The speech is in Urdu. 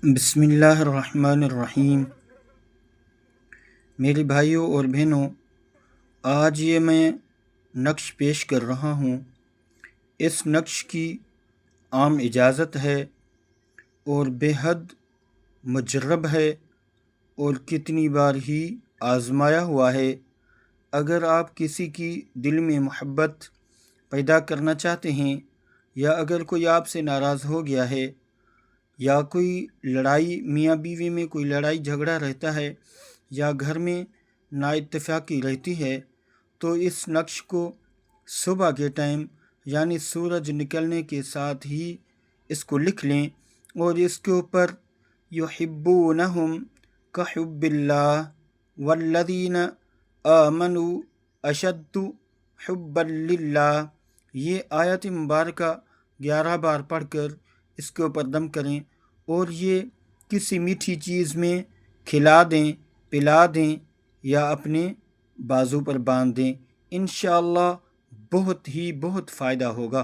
بسم اللہ الرحمن الرحیم۔ میرے بھائیوں اور بہنوں، آج یہ میں نقش پیش کر رہا ہوں۔ اس نقش کی عام اجازت ہے اور بے حد مجرب ہے اور کتنی بار ہی آزمایا ہوا ہے۔ اگر آپ کسی کی دل میں محبت پیدا کرنا چاہتے ہیں، یا اگر کوئی آپ سے ناراض ہو گیا ہے، یا کوئی لڑائی، میاں بیوی میں کوئی لڑائی جھگڑا رہتا ہے، یا گھر میں نا اتفاقی رہتی ہے، تو اس نقش کو صبح کے ٹائم یعنی سورج نکلنے کے ساتھ ہی اس کو لکھ لیں، اور اس کے اوپر یحبونہم کحب اللہ والذین آمنوا اشد حبا للہ، یہ آیت مبارکہ 11 بار پڑھ کر اس کے اوپر دم کریں، اور یہ کسی میٹھی چیز میں کھلا دیں، پلا دیں، یا اپنے بازو پر باندھ دیں۔ انشاءاللہ بہت فائدہ ہوگا۔